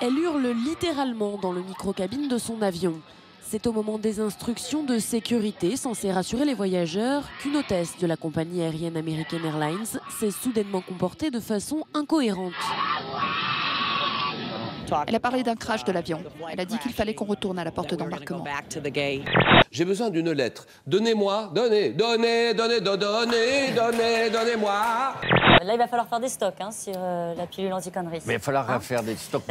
Elle hurle littéralement dans le micro-cabine de son avion. C'est au moment des instructions de sécurité censées rassurer les voyageurs qu'une hôtesse de la compagnie aérienne American Airlines s'est soudainement comportée de façon incohérente. Elle a parlé d'un crash de l'avion. Elle a dit qu'il fallait qu'on retourne à la porte d'embarquement. J'ai besoin d'une lettre. Donnez-moi, donnez-moi. Là, il va falloir faire des stocks sur la pilule anti-connerie. Mais il va falloir faire des stocks.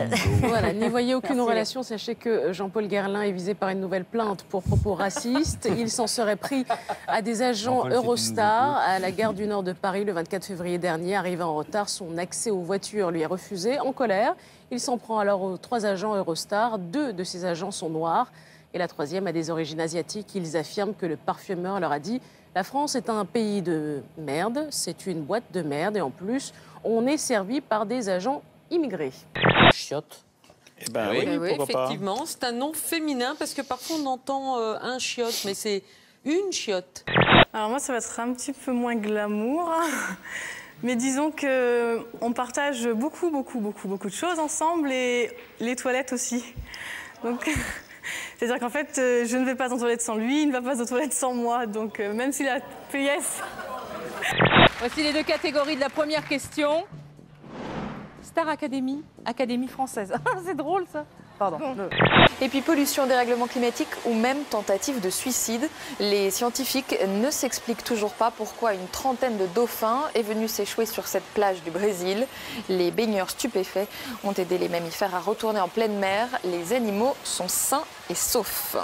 Voilà, n'y voyez aucune relation. Sachez que Jean-Paul Guerlain est visé par une nouvelle plainte pour propos racistes. Il s'en serait pris à des agents Eurostar à la gare du Nord de Paris le 24 février dernier. Arrivé en retard, son accès aux voitures lui est refusé. En colère, il s'en prend alors aux 3 agents Eurostar. 2 de ces agents sont noirs et la 3e a des origines asiatiques. Ils affirment que le parfumeur leur a dit « La France est un pays de merde, c'est une boîte de merde et en plus, on est servi par des agents immigrés. » Chiotte. Eh ben oui, effectivement, c'est un nom féminin parce que parfois on entend un chiotte, mais c'est une chiotte. Alors moi, ça va être un petit peu moins glamour. Mais disons qu'on partage beaucoup de choses ensemble et les toilettes aussi. Donc, c'est-à-dire qu'en fait, je ne vais pas aux toilettes sans lui, il ne va pas aux toilettes sans moi. Donc, même si la PS... Voici les 2 catégories de la première question. Star Academy, Académie française. C'est drôle, ça. Pardon. Bon. Et puis pollution, dérèglement climatique ou même tentative de suicide. Les scientifiques ne s'expliquent toujours pas pourquoi une trentaine de dauphins est venue s'échouer sur cette plage du Brésil. Les baigneurs stupéfaits ont aidé les mammifères à retourner en pleine mer. Les animaux sont sains et saufs.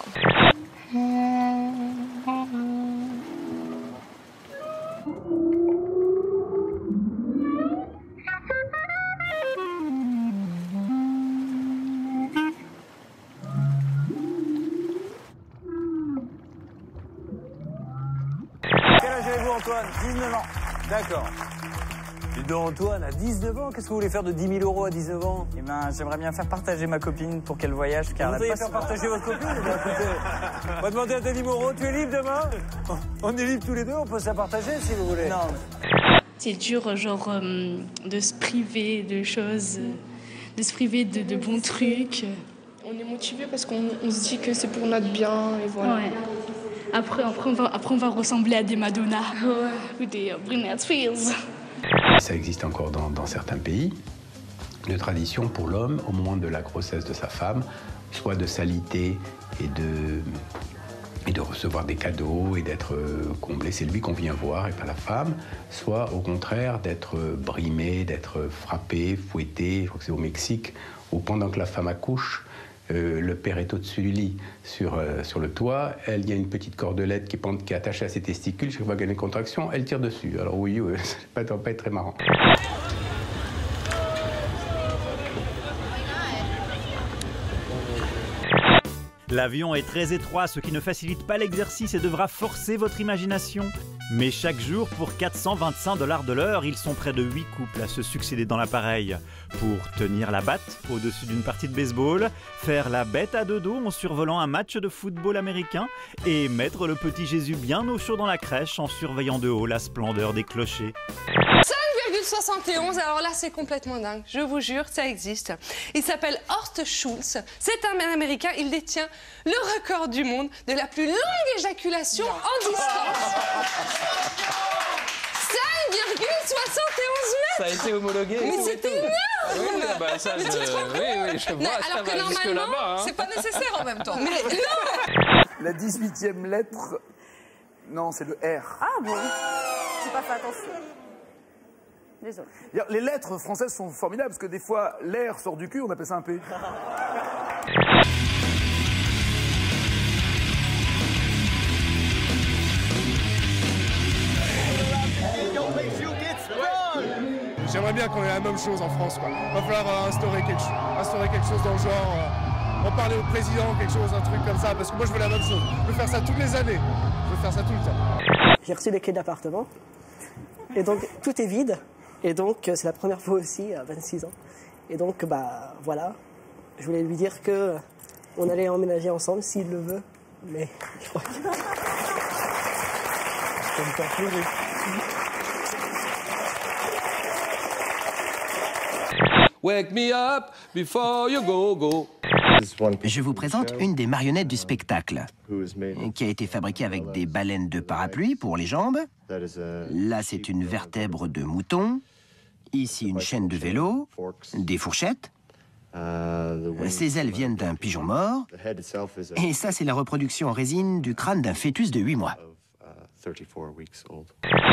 Quel âge avez-vous, Antoine? 19 ans. D'accord. Dis donc, Antoine, à 19 ans, qu'est-ce que vous voulez faire de 10 000 euros à 19 ans? Eh ben, j'aimerais bien faire partager ma copine pour qu'elle voyage. Car vous voudriez faire partager votre copine? Eh bien, écoutez, on va demander à Denis Moreau, tu es libre demain? On est libre tous les deux, on peut se la partager si vous voulez. Non. C'est dur, genre, de se priver de choses, de se priver de bons trucs. On est motivé parce qu'on se dit que c'est pour notre bien et voilà. Ouais. Après, on va ressembler à des Madonna ou des Britney Spears. Ça existe encore dans certains pays, de tradition pour l'homme, au moment de la grossesse de sa femme, soit de s'aliter et de recevoir des cadeaux et d'être comblé. C'est lui qu'on vient voir et pas la femme. Soit au contraire d'être brimé, d'être frappé, fouetté. Je crois que c'est au Mexique, où pendant que la femme accouche, le père est au-dessus du lit sur le toit. Il y a une petite cordelette qui est attachée à ses testicules. Chaque fois qu'il y a une contraction, elle tire dessus. Alors oui, ça ne doit pas être très marrant. L'avion est très étroit, ce qui ne facilite pas l'exercice et devra forcer votre imagination. Mais chaque jour, pour 425 $ de l'heure, ils sont près de 8 couples à se succéder dans l'appareil. Pour tenir la batte au-dessus d'une partie de baseball, faire la bête à deux dos en survolant un match de football américain et mettre le petit Jésus bien au chaud dans la crèche en surveillant de haut la splendeur des clochers. 5,71, alors là c'est complètement dingue, je vous jure, ça existe. Il s'appelle Horst Schulze, c'est un Américain, il détient le record du monde de la plus longue éjaculation en distance. 5,71 mètres. Ça a été homologué. Mais c'est énorme. Oui, bah, ça, mais tu trouves pas? Oui, je vois, alors que normalement, c'est pas nécessaire en même temps. Mais non. La 18e lettre, non, c'est le R. Ah bon? J'ai pas fait attention. Désolé. Les lettres françaises sont formidables parce que des fois, l'air sort du cul, on appelle ça un P. J'aimerais bien qu'on ait la même chose en France, quoi. Il va falloir instaurer quelque chose dans le genre, en parler au président, quelque chose, un truc comme ça, parce que moi je veux la même chose. Je veux faire ça toutes les années, je veux faire ça tout le temps. J'ai reçu les clés d'appartement, et donc tout est vide. Et donc, c'est la première fois aussi, à 26 ans. Et donc, bah, voilà. Je voulais lui dire qu'on allait emménager ensemble, s'il le veut. Mais je crois que... Ça me fait plaisir. Wake me up before you go. Je vous présente une des marionnettes du spectacle, qui a été fabriquée avec des baleines de parapluie pour les jambes. Là, c'est une vertèbre de mouton. Ici, une chaîne de vélo, des fourchettes. Ses ailes viennent d'un pigeon mort. Et ça, c'est la reproduction en résine du crâne d'un fœtus de 8 mois.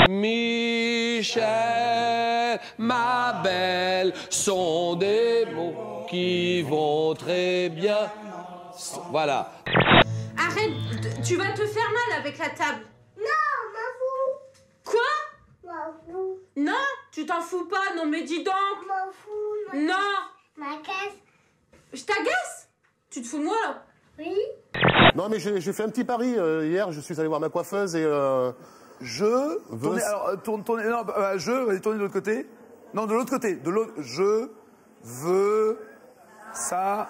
Michel, ma belle, sont des mots qui vont très bien. Voilà. Arrête, tu vas te faire mal avec la table. Non, m'en fous. Quoi? M'en fous. Non, tu t'en fous pas, non mais dis donc. M'en fous. Non. M'agace. Je t'agace? Tu te fous de moi là? Oui. Non, mais j'ai fait un petit pari hier. Je suis allé voir ma coiffeuse et je veux. Tournez, alors, tournez, non, je, tournez de l'autre côté. Non, de l'autre côté. De l'autre. Je veux ça.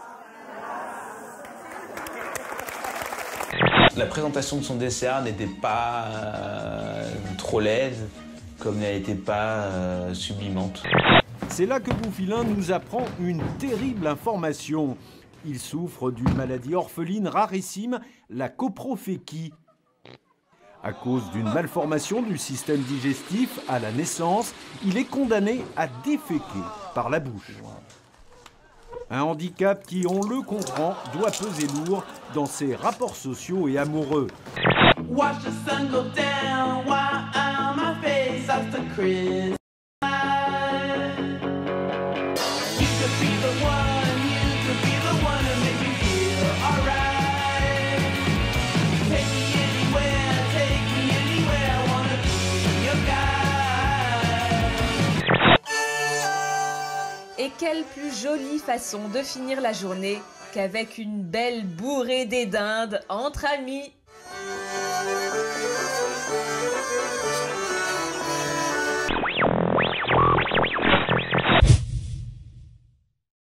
La présentation de son dessert n'était pas trop laide, comme elle n'était pas sublimante. C'est là que Bouffilin nous apprend une terrible information. Il souffre d'une maladie orpheline rarissime, la coprophégie. À cause d'une malformation du système digestif à la naissance, il est condamné à déféquer par la bouche. Un handicap qui, on le comprend, doit peser lourd dans ses rapports sociaux et amoureux. Watch the sun go down while on my face after Christmas. You could be the one, you could be the one to make me feel alright. Take me anywhere, I wanna be your guide. Et quelle plus jolie façon de finir la journée qu'avec une belle bourrée des dindes entre amis.